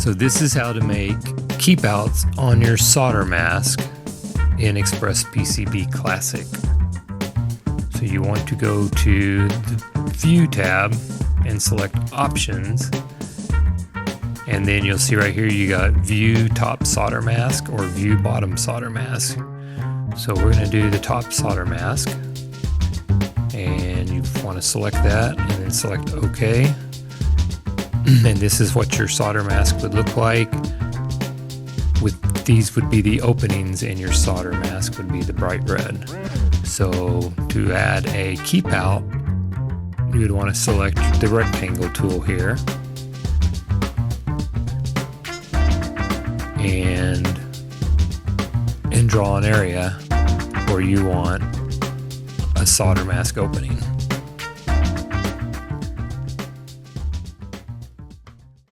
So this is how to make keepouts on your solder mask in ExpressPCB Classic. So you want to go to the View tab and select Options, and then you'll see right here you got View Top Solder Mask or View Bottom Solder Mask. So we're going to do the top solder mask, and you want to select that and then select OK. And this is what your solder mask would look like. These would be the openings in your solder mask, would be the bright red. So to add a keep out, you would want to select the rectangle tool here and draw an area where you want a solder mask opening.